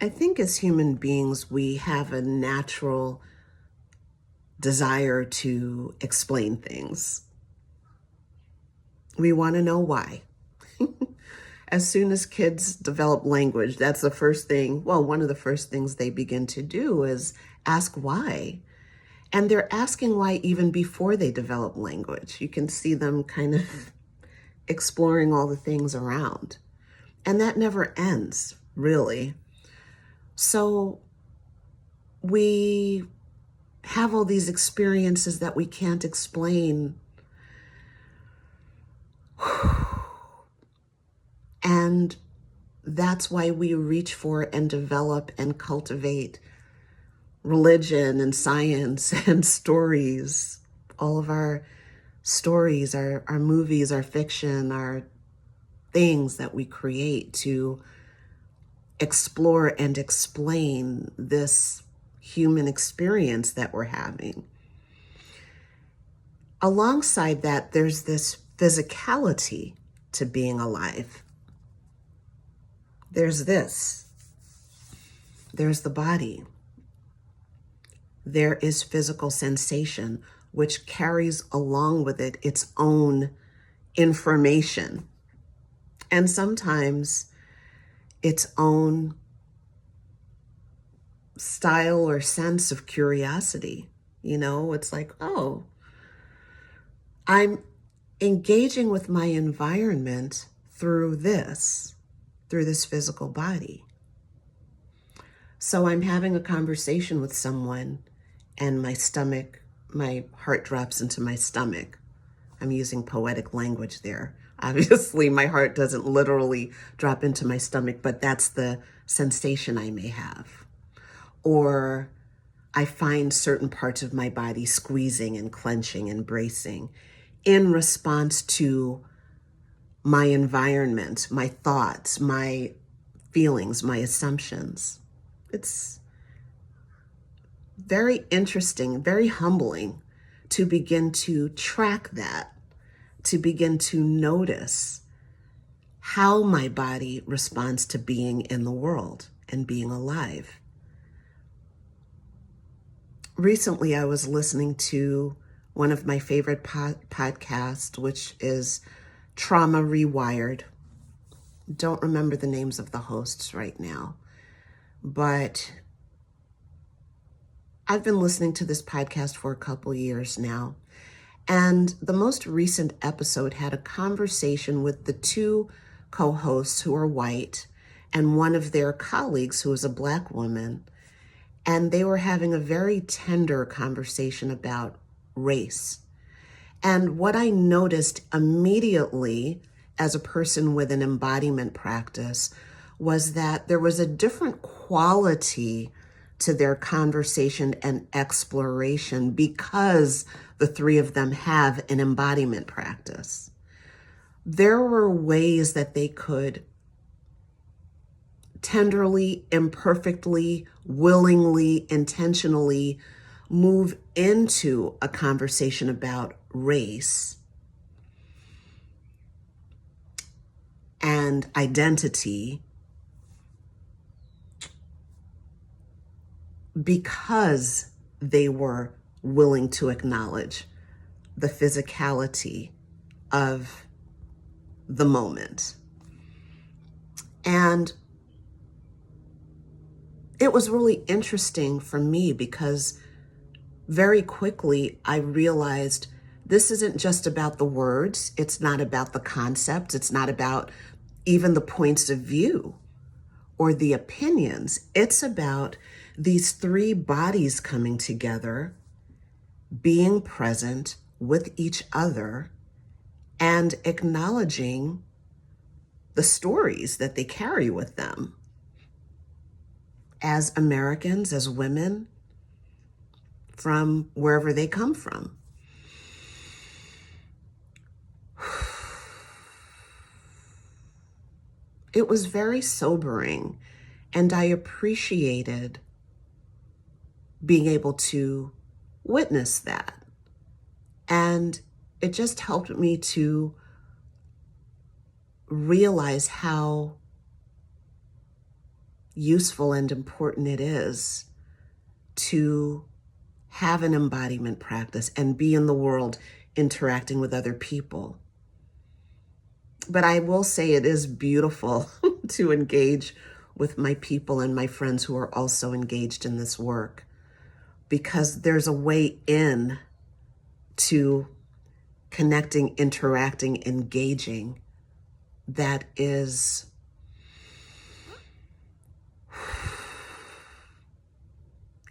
I think as human beings, we have a natural desire to explain things. We want to know why. As soon as kids develop language, that's the first thing, well, one of the first things they begin to do is ask why. And they're asking why even before they develop language. You can see them kind of exploring all the things around. And that never ends, really. So we have all these experiences that we can't explain. And that's why we reach for and develop and cultivate religion and science and stories. All of our stories, our movies, our fiction, our things that we create to explore and explain this human experience that we're having. Alongside that, there's this physicality to being alive. There's this. There's the body. There is physical sensation, which carries along with it its own information, and sometimes its own style or sense of curiosity. You know, it's like, oh, I'm engaging with my environment through this physical body. So I'm having a conversation with someone and my heart drops into my stomach. I'm using poetic language there. Obviously, my heart doesn't literally drop into my stomach, but that's the sensation I may have. Or I find certain parts of my body squeezing and clenching and bracing in response to my environment, my thoughts, my feelings, my assumptions. It's very interesting, very humbling to begin to track that, to begin to notice how my body responds to being in the world and being alive. Recently, I was listening to one of my favorite podcasts, which is Trauma Rewired. Don't remember the names of the hosts right now, but I've been listening to this podcast for a couple years now. And the most recent episode had a conversation with the two co-hosts who are white and one of their colleagues who is a Black woman. And they were having a very tender conversation about race. And what I noticed immediately as a person with an embodiment practice was that there was a different quality to their conversation and exploration because the three of them have an embodiment practice. There were ways that they could tenderly, imperfectly, willingly, intentionally move into a conversation about race and identity because they were willing to acknowledge the physicality of the moment. And it was really interesting for me because very quickly I realized this isn't just about the words. It's not about the concepts. It's not about even the points of view or the opinions. It's about these three bodies coming together, being present with each other, and acknowledging the stories that they carry with them as Americans, as women, from wherever they come from. It was very sobering, and I appreciated being able to witness that. And it just helped me to realize how useful and important it is to have an embodiment practice and be in the world interacting with other people. But I will say it is beautiful to engage with my people and my friends who are also engaged in this work, because there's a way in to connecting, interacting, engaging that is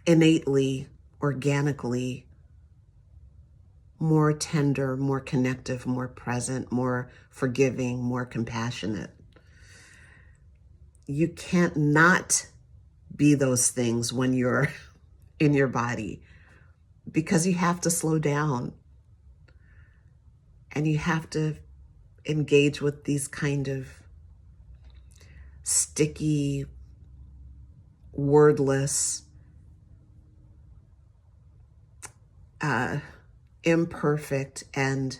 innately, organically more tender, more connective, more present, more forgiving, more compassionate. You can't not be those things when you're in your body, because you have to slow down and you have to engage with these kind of sticky, wordless, imperfect, and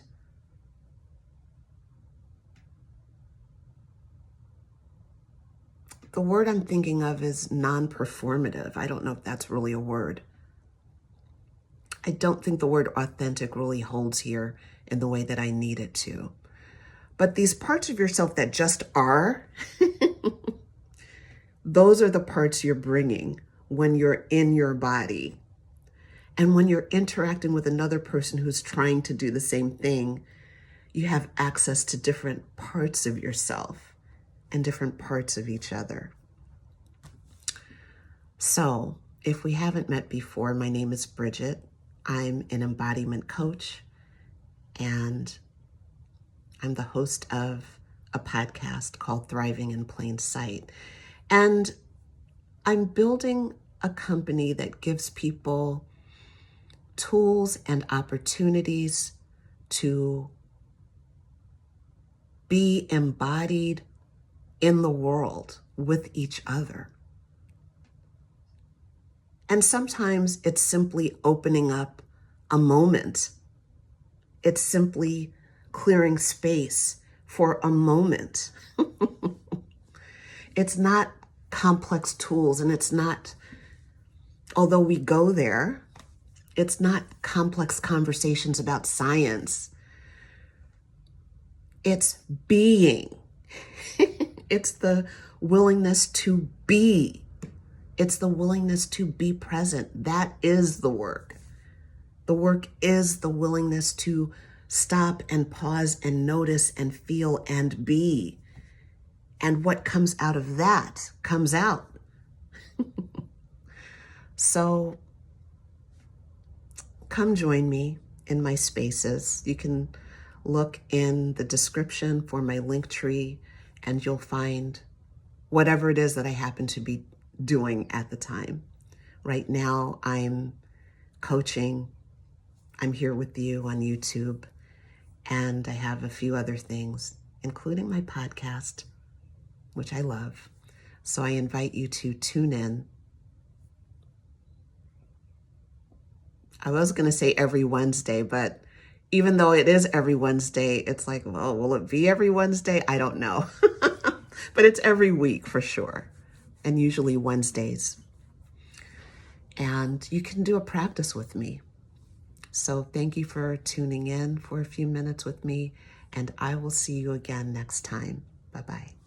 the word I'm thinking of is non-performative. I don't know if that's really a word. I don't think the word authentic really holds here in the way that I need it to. But these parts of yourself that just are, those are the parts you're bringing when you're in your body. And when you're interacting with another person who's trying to do the same thing, you have access to different parts of yourself and different parts of each other. So, if we haven't met before, my name is Bridget. I'm an embodiment coach, and I'm the host of a podcast called Thriving in Plain Sight. And I'm building a company that gives people tools and opportunities to be embodied in the world with each other. And sometimes it's simply opening up a moment. It's simply clearing space for a moment. It's not complex tools, and it's not, although we go there, it's not complex conversations about science. It's being. It's the willingness to be. It's the willingness to be present. That is the work. The work is the willingness to stop and pause and notice and feel and be. And what comes out of that comes out. So come join me in my spaces. You can look in the description for my link tree, and you'll find whatever it is that I happen to be doing at the time. Right now, I'm coaching. I'm here with you on YouTube, and I have a few other things, including my podcast, which I love. So I invite you to tune in. I was going to say every Wednesday, but even though it is every Wednesday, it's like, well, will it be every Wednesday? I don't know. But it's every week for sure, and usually Wednesdays. And you can do a practice with me. So thank you for tuning in for a few minutes with me, and I will see you again next time. Bye-bye.